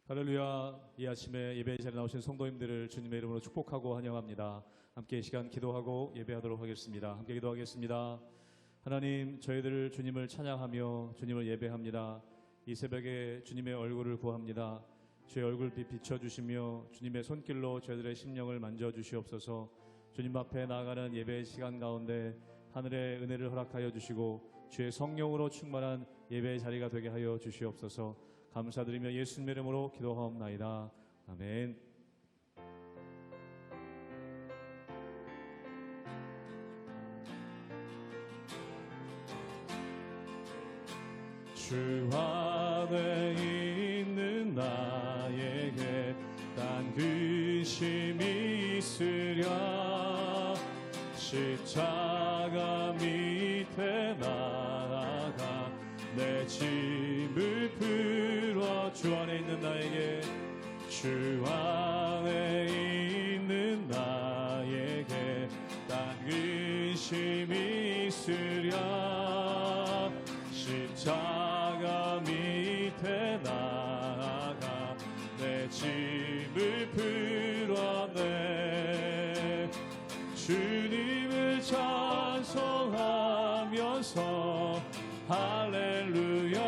할렐루야. 이 아침에 예배 자리에 나오신 성도님들을 주님의 이름으로 축복하고 환영합니다. 함께 이 시간 기도하고 예배하도록 하겠습니다. 함께 기도하겠습니다. 하나님, 저희들 주님을 찬양하며 주님을 예배합니다. 이 새벽에 주님의 얼굴을 구합니다. 주의 얼굴빛 비춰주시며 주님의 손길로 저희들의 심령을 만져주시옵소서. 주님 앞에 나아가는 예배의 시간 가운데 하늘의 은혜를 허락하여 주시고 주의 성령으로 충만한 예배의 자리가 되게 하여 주시옵소서. 감사드리며 예수님의 이름으로 기도하옵나이다. 아멘. 주 안에 있는 나에게 딴 근심이 있으랴. 십자가 밑에 나아가 내 짐을 풀어 주 안에 있는 나에게, 주 안에 있는 나에게 딴 근심이 있으랴. 십자가 밑에 나아가 내 짐을 풀어내 주님을 찬송하면서 할렐루야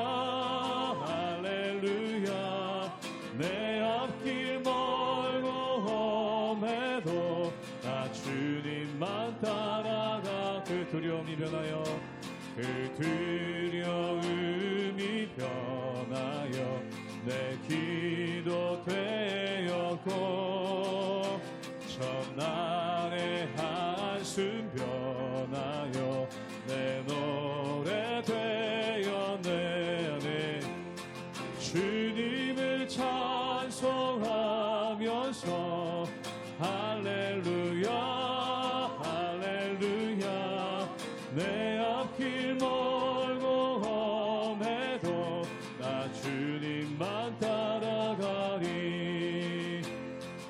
할렐루야. 내 앞길 멀고 험해도 나 주님만 따라가. 그 두려움이 변하여 그 두려움이 변하여 내 기도 되었고 첫날의 한숨 변하여 내 노래 되었네. 주님을 찬송하면서 할렐루야 할렐루야. 내 앞길 멀고 험해도 나 주님만 따라가리.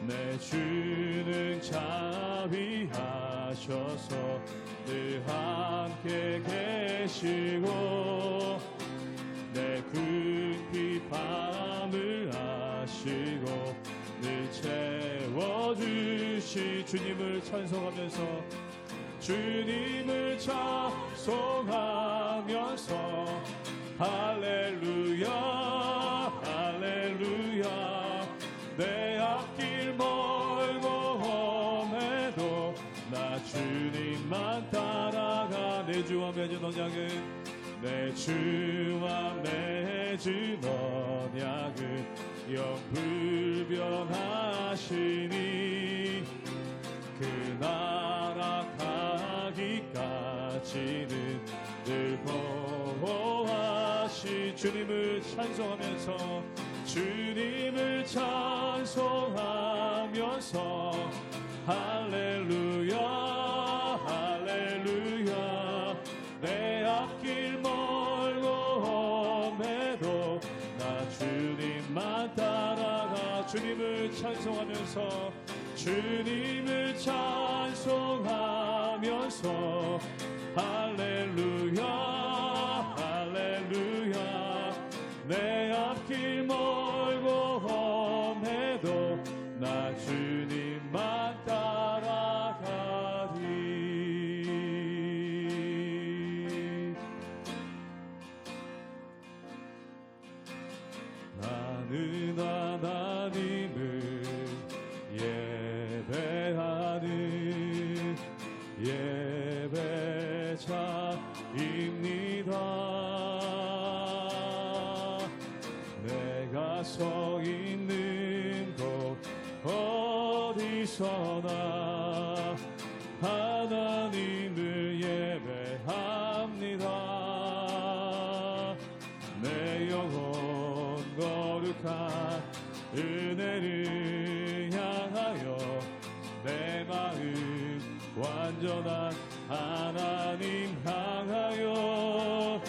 내 주는 자비하셔서 늘 함께 계시고 내 궁핍 밤을 아시고 늘 채워주시. 주님을 찬송하면서 주님을 찬송하면서 할렐루야 할렐루야. 내 앞길 멀고 험해도 나 주님만 따라가. 내 주와 맺은 언약은 내 주와 맺은 언약은 영불변하시니 그 나라 가기까지는 늘 보호하시. 주님을 찬송하면서 주님을 찬송하면서 할렐루야 할렐루야. 내 앞길 멀고 험해도 나 주님만 따라가. 주님을 찬송하면서 주님을 찬송하면서 할렐루야 할렐루야. 내 앞길 멀고 험해도 나 주님만 따라가리. 나는 하나님을 예배하는 예배자입니다. 내가 서 있는 곳 어디서나 하나님을 예배합니다. 내 영혼 거룩한 은혜를 향하여 내 마음 완전한 하나님 향하여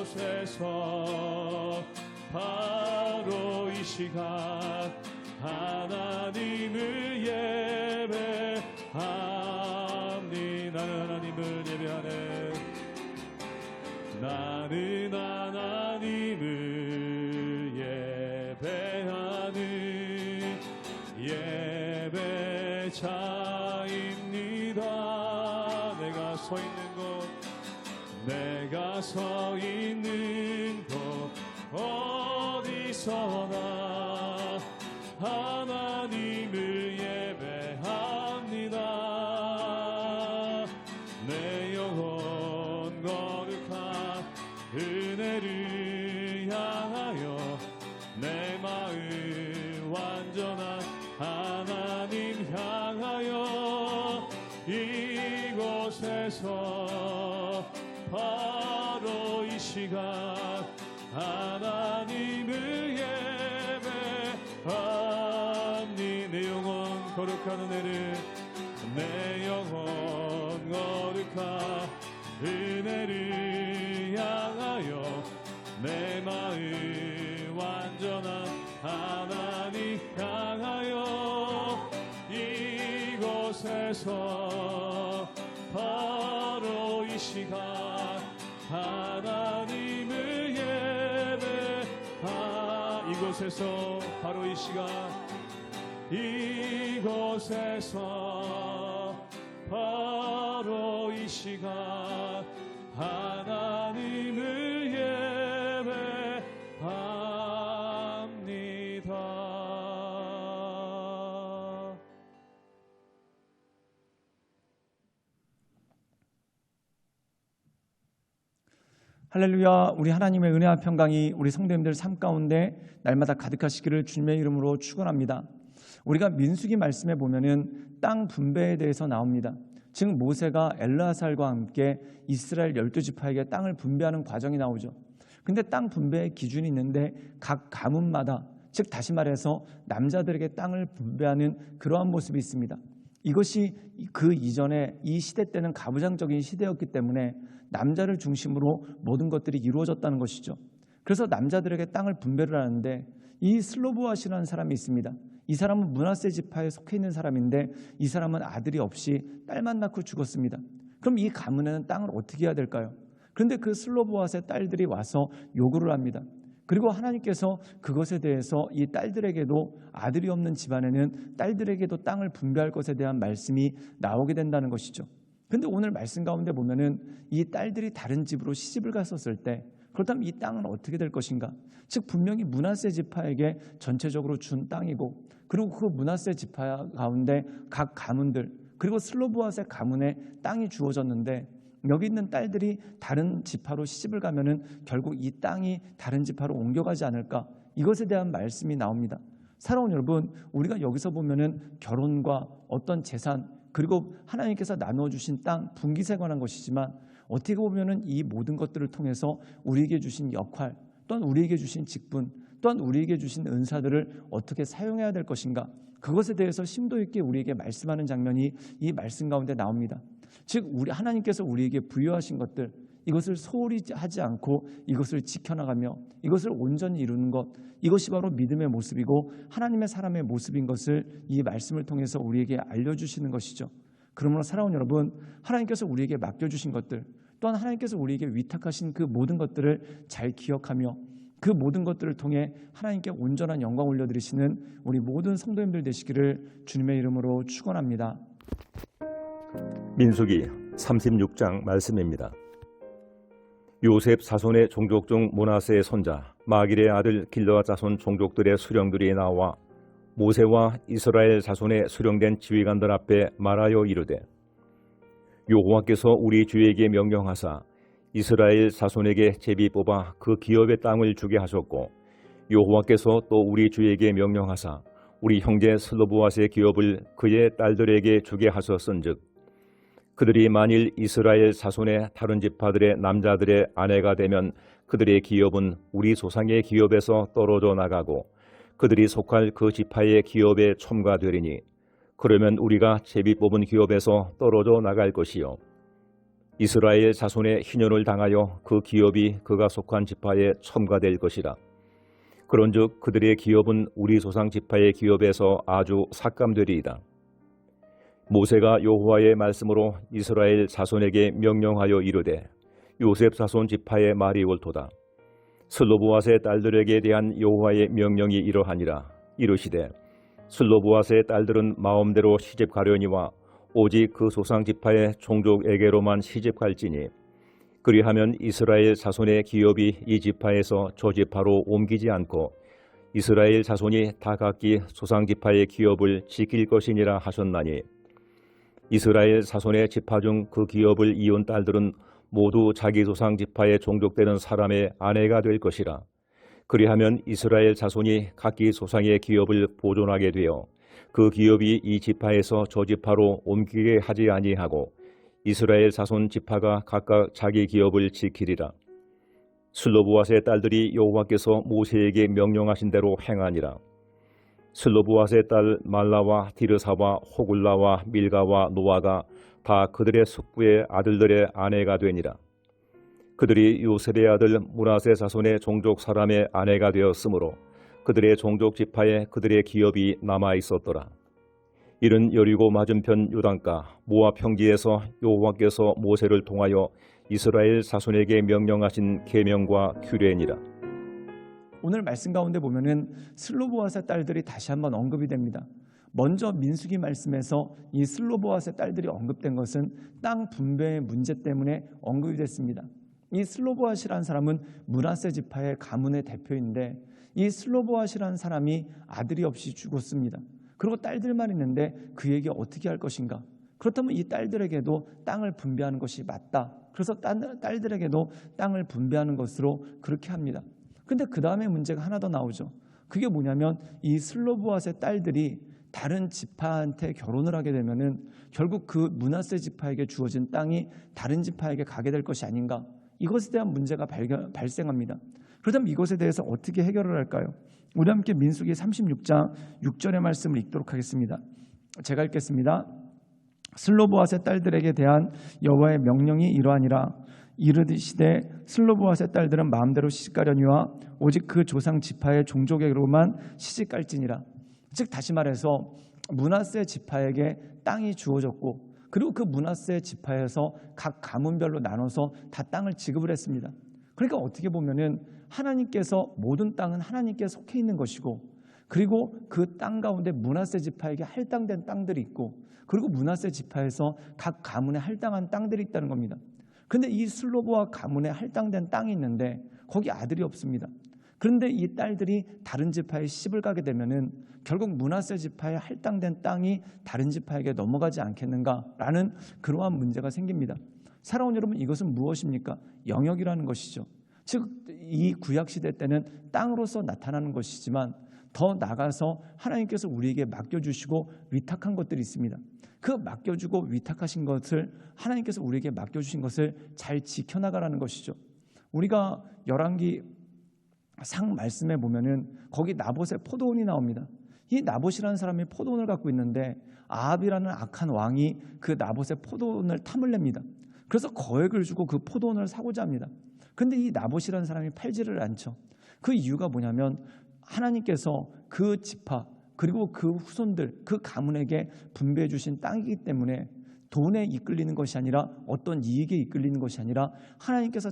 이곳에서 바로 이 시간 하나님을 예배합니다. 나는 하나님을 예배하네. 나는 하나님을 예배자입니다. 내가 서 있는 곳, 내가 서 있는 곳 어디서나 하나님을 예배합니다. 내 영혼 거룩한 은혜를 향하여 내 마음 완전한 하나님 향하여 이곳에서 바로 이 시간 하나님을 예배합니. 내 영혼 거룩한 은혜를, 내 영혼 거룩한 은혜를 향하여 내 마음 완전한 하나님 향하여 이곳에서 바로 이 시간 하나님을 이곳에서 바로 이 시간 이곳에서 바로 이 시간 하나님을 예배합니다. 할렐루야. 우리 하나님의 은혜와 평강이 우리 성도님들 삶 가운데 날마다 가득하시기를 주님의 이름으로 축원합니다. 우리가 민수기 말씀에 보면은 땅 분배에 대해서 나옵니다. 즉 모세가 엘르아살과 함께 이스라엘 12지파에게 땅을 분배하는 과정이 나오죠. 근데 땅 분배의 기준이 있는데 각 가문마다, 즉 다시 말해서 남자들에게 땅을 분배하는 그러한 모습이 있습니다. 이것이 그 이전에 이 시대 때는 가부장적인 시대였기 때문에 남자를 중심으로 모든 것들이 이루어졌다는 것이죠. 그래서 남자들에게 땅을 분배를 하는데 이 슬로보아시라는 사람이 있습니다. 이 사람은 므낫세 지파에 속해 있는 사람인데 이 사람은 아들이 없이 딸만 낳고 죽었습니다. 그럼 이 가문에는 땅을 어떻게 해야 될까요? 그런데 그 슬로보아스의 딸들이 와서 요구를 합니다. 그리고 하나님께서 그것에 대해서 이 딸들에게도 아들이 없는 집안에는 딸들에게도 땅을 분배할 것에 대한 말씀이 나오게 된다는 것이죠. 그런데 오늘 말씀 가운데 보면은 이 딸들이 다른 집으로 시집을 갔었을 때 그렇다면 이 땅은 어떻게 될 것인가? 즉 분명히 므낫세 지파에게 전체적으로 준 땅이고 그리고 그 므낫세 지파 가운데 각 가문들 그리고 슬로보아스의 가문에 땅이 주어졌는데 여기 있는 딸들이 다른 지파로 시집을 가면은 결국 이 땅이 다른 지파로 옮겨가지 않을까? 이것에 대한 말씀이 나옵니다. 사랑하는 여러분, 우리가 여기서 보면은 결혼과 어떤 재산 그리고 하나님께서 나누어 주신 땅 분깃에 관한 것이지만 어떻게 보면은 이 모든 것들을 통해서 우리에게 주신 역할 또한 우리에게 주신 직분 또한 우리에게 주신 은사들을 어떻게 사용해야 될 것인가? 그것에 대해서 심도 있게 우리에게 말씀하는 장면이 이 말씀 가운데 나옵니다. 즉 우리 하나님께서 우리에게 부여하신 것들 이것을 소홀히 하지 않고 이것을 지켜나가며 이것을 온전히 이루는 것 이것이 바로 믿음의 모습이고 하나님의 사람의 모습인 것을 이 말씀을 통해서 우리에게 알려주시는 것이죠. 그러므로 사랑하는 여러분, 하나님께서 우리에게 맡겨주신 것들 또한 하나님께서 우리에게 위탁하신 그 모든 것들을 잘 기억하며 그 모든 것들을 통해 하나님께 온전한 영광 올려드리시는 우리 모든 성도님들 되시기를 주님의 이름으로 축원합니다. 민수기 36장 말씀입니다. 요셉 자손의 종족 중 므낫세의 손자 마길의 아들 길르앗 자손 종족들의 수령들이 나와 모세와 이스라엘 자손의 수령된 지휘관들 앞에 말하여 이르되 여호와께서 우리 주에게 명령하사 이스라엘 자손에게 제비 뽑아 그 기업의 땅을 주게 하셨고 여호와께서 또 우리 주에게 명령하사 우리 형제 슬로보아스의 기업을 그의 딸들에게 주게 하셨은즉 그들이 만일 이스라엘 자손의 다른 지파들의 남자들의 아내가 되면 그들의 기업은 우리 조상의 기업에서 떨어져 나가고 그들이 속할 그 지파의 기업에 첨가되리니 그러면 우리가 제비 뽑은 기업에서 떨어져 나갈 것이요 이스라엘 자손의 희년을 당하여 그 기업이 그가 속한 지파에 첨가될 것이라. 그런즉 그들의 기업은 우리 조상 지파의 기업에서 아주 삭감되리이다. 모세가 여호와의 말씀으로 이스라엘 자손에게 명령하여 이르되 요셉 자손 지파의 말이 옳도다. 슬로보아스의 딸들에게 대한 여호와의 명령이 이러하니라. 이르시되 슬로보아스의 딸들은 마음대로 시집가려니와 오직 그 조상 지파의 종족에게로만 시집갈지니 그리하면 이스라엘 자손의 기업이 이 지파에서 저 지파로 옮기지 않고 이스라엘 자손이 다 각기 조상 지파의 기업을 지킬 것이니라 하셨나니 이스라엘 자손의 지파 중 그 기업을 이은 딸들은 모두 자기 조상 지파에 종족되는 사람의 아내가 될 것이라. 그리하면 이스라엘 자손이 각기 조상의 기업을 보존하게 되어 그 기업이 이 지파에서 저 지파로 옮기게 하지 아니하고 이스라엘 자손 지파가 각각 자기 기업을 지키리라. 슬로보아스의 딸들이 여호와께서 모세에게 명령하신 대로 행하니라. 슬로보아스의 딸 말라와 디르사와 호굴라와 밀가와 노아가 다 그들의 숙부의 아들들의 아내가 되니라. 그들이 요셉의 아들 므낫세 자손의 종족 사람의 아내가 되었으므로 그들의 종족 지파에 그들의 기업이 남아 있었더라. 이는 여리고 맞은편 요단가 모압 평지에서 여호와께서 모세를 통하여 이스라엘 자손에게 명령하신 계명과 규례니라. 오늘 말씀 가운데 보면은 슬로보아스의 딸들이 다시 한번 언급이 됩니다. 먼저 민수기 말씀에서 이 슬로보아스의 딸들이 언급된 것은 땅 분배의 문제 때문에 언급이 됐습니다. 이 슬로보아스라는 사람은 므낫세 지파의 가문의 대표인데 이 슬로보아스라는 사람이 아들이 없이 죽었습니다. 그리고 딸들만 있는데 그에게 어떻게 할 것인가? 그렇다면 이 딸들에게도 땅을 분배하는 것이 맞다. 그래서 딸들에게도 땅을 분배하는 것으로 그렇게 합니다. 근데 그 다음에 문제가 하나 더 나오죠. 그게 뭐냐면 이 슬로보아스의 딸들이 다른 지파한테 결혼을 하게 되면은 결국 그 므낫세 지파에게 주어진 땅이 다른 지파에게 가게 될 것이 아닌가? 이것에 대한 문제가 발생합니다. 그렇다면 이것에 대해서 어떻게 해결을 할까요? 우리 함께 민수기 36장 6절의 말씀을 읽도록 하겠습니다. 제가 읽겠습니다. 슬로보아스의 딸들에게 대한 여호와의 명령이 이러하니라. 이르시되 슬로보아스의 딸들은 마음대로 시집가려니와 오직 그 조상 지파의 종족에게로만 시집갈지니라. 즉 다시 말해서 므낫세 지파에게 땅이 주어졌고 그리고 그 므낫세 지파에서 각 가문별로 나눠서 다 땅을 지급을 했습니다. 그러니까 어떻게 보면은 하나님께서 모든 땅은 하나님께 속해 있는 것이고 그리고 그 땅 가운데 므낫세 지파에게 할당된 땅들이 있고 그리고 므낫세 지파에서 각 가문에 할당한 땅들이 있다는 겁니다. 그런데 이 슬로보아 가문에 할당된 땅이 있는데 거기 아들이 없습니다. 그런데 이 딸들이 다른 지파에 시집을 가게 되면은 결국 므낫세 지파에 할당된 땅이 다른 지파에게 넘어가지 않겠는가라는 그러한 문제가 생깁니다. 사랑하는 여러분, 이것은 무엇입니까? 영역이라는 것이죠. 즉 이 구약 시대 때는 땅으로서 나타나는 것이지만 더 나가서 하나님께서 우리에게 맡겨주시고 위탁한 것들이 있습니다. 그 맡겨주고 위탁하신 것을 하나님께서 우리에게 맡겨주신 것을 잘 지켜나가라는 것이죠. 우리가 열왕기 상 말씀에 보면은 거기 나봇의 포도원이 나옵니다. 이 나봇이라는 사람이 포도원을 갖고 있는데 아합이라는 악한 왕이 그 나봇의 포도원을 탐을 냅니다. 그래서 거액을 주고 그 포도원을 사고자 합니다. 그런데 이 나봇이라는 사람이 팔지를 않죠. 그 이유가 뭐냐면 하나님께서 그 지파 그리고 그 후손들 그 가문에게 분배해 주신 땅이기 때문에 돈에 이끌리는 것이 아니라 어떤 이익에 이끌리는 것이 아니라 하나님께서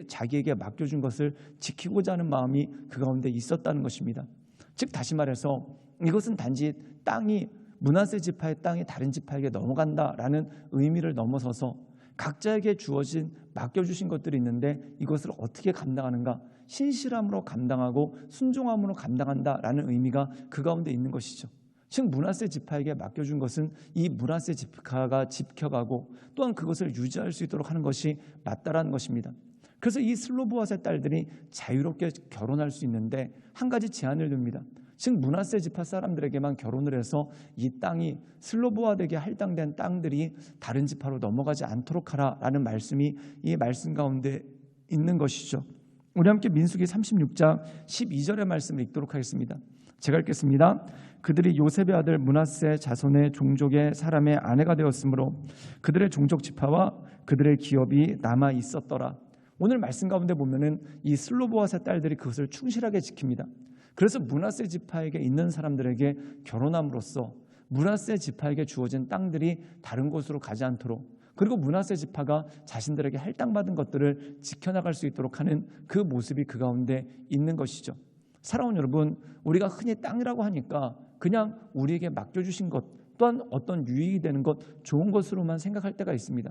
자기에게 맡겨준 것을 지키고자 하는 마음이 그 가운데 있었다는 것입니다. 즉 다시 말해서 이것은 단지 땅이 므낫세 지파의 땅이 다른 지파에게 넘어간다라는 의미를 넘어서서 각자에게 주어진 맡겨주신 것들이 있는데 이것을 어떻게 감당하는가, 신실함으로 감당하고 순종함으로 감당한다라는 의미가 그 가운데 있는 것이죠. 즉 므낫세 지파에게 맡겨준 것은 이 므낫세 지파가 지켜가고 또한 그것을 유지할 수 있도록 하는 것이 맞다라는 것입니다. 그래서 이 슬로보아스의 딸들이 자유롭게 결혼할 수 있는데 한 가지 제한을 둡니다. 즉 므낫세 지파 사람들에게만 결혼을 해서 이 땅이 슬로보아에게 할당된 땅들이 다른 지파로 넘어가지 않도록 하라라는 말씀이 이 말씀 가운데 있는 것이죠. 우리 함께 민수기 36장 12절의 말씀을 읽도록 하겠습니다. 제가 읽겠습니다. 그들이 요셉의 아들 므낫세 자손의 종족의 사람의 아내가 되었으므로 그들의 종족 지파와 그들의 기업이 남아 있었더라. 오늘 말씀 가운데 보면은 이 슬로보아스의 딸들이 그것을 충실하게 지킵니다. 그래서 므낫세 지파에게 있는 사람들에게 결혼함으로써 므낫세 지파에게 주어진 땅들이 다른 곳으로 가지 않도록 그리고 므낫세 지파가 자신들에게 할당받은 것들을 지켜나갈 수 있도록 하는 그 모습이 그 가운데 있는 것이죠. 사랑하는 여러분, 우리가 흔히 땅이라고 하니까 그냥 우리에게 맡겨주신 것 또한 어떤 유익이 되는 것, 좋은 것으로만 생각할 때가 있습니다.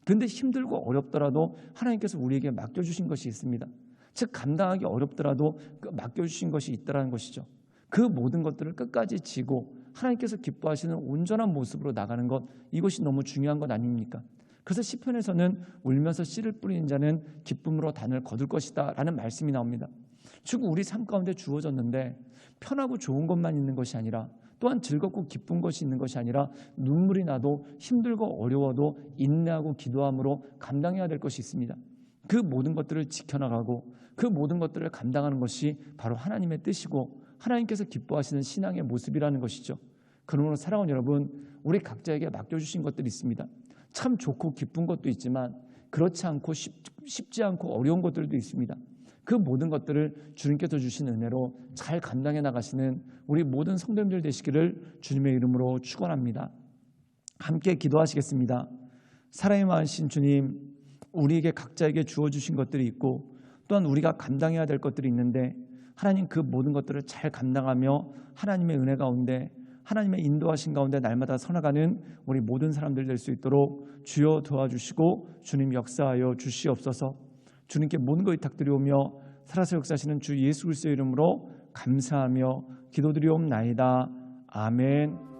그런데 힘들고 어렵더라도 하나님께서 우리에게 맡겨주신 것이 있습니다. 즉 감당하기 어렵더라도 맡겨주신 것이 있다는 것이죠. 그 모든 것들을 끝까지 지고 하나님께서 기뻐하시는 온전한 모습으로 나가는 것, 이것이 너무 중요한 것 아닙니까? 그래서 시편에서는 울면서 씨를 뿌리는 자는 기쁨으로 단을 거둘 것이다 라는 말씀이 나옵니다. 즉 우리 삶 가운데 주어졌는데 편하고 좋은 것만 있는 것이 아니라, 또한 즐겁고 기쁜 것이 있는 것이 아니라 눈물이 나도 힘들고 어려워도 인내하고 기도함으로 감당해야 될 것이 있습니다. 그 모든 것들을 지켜나가고 그 모든 것들을 감당하는 것이 바로 하나님의 뜻이고 하나님께서 기뻐하시는 신앙의 모습이라는 것이죠. 그러므로 사랑하는 여러분, 우리 각자에게 맡겨주신 것들이 있습니다. 참 좋고 기쁜 것도 있지만 그렇지 않고 쉽지 않고 어려운 것들도 있습니다. 그 모든 것들을 주님께서 주신 은혜로 잘 감당해 나가시는 우리 모든 성도님들 되시기를 주님의 이름으로 축원합니다. 함께 기도하시겠습니다. 사랑이 많으신 주님, 우리에게 각자에게 주어주신 것들이 있고 또한 우리가 감당해야 될 것들이 있는데 하나님 그 모든 것들을 잘 감당하며 하나님의 은혜 가운데 하나님의 인도하신 가운데 날마다 서나가는 우리 모든 사람들 될 수 있도록 주여 도와주시고 주님 역사하여 주시옵소서. 주님께 모든 것 의탁드리오며 살아서 역사하시는 주 예수 그리스도의 이름으로 감사하며 기도드리옵나이다. 아멘.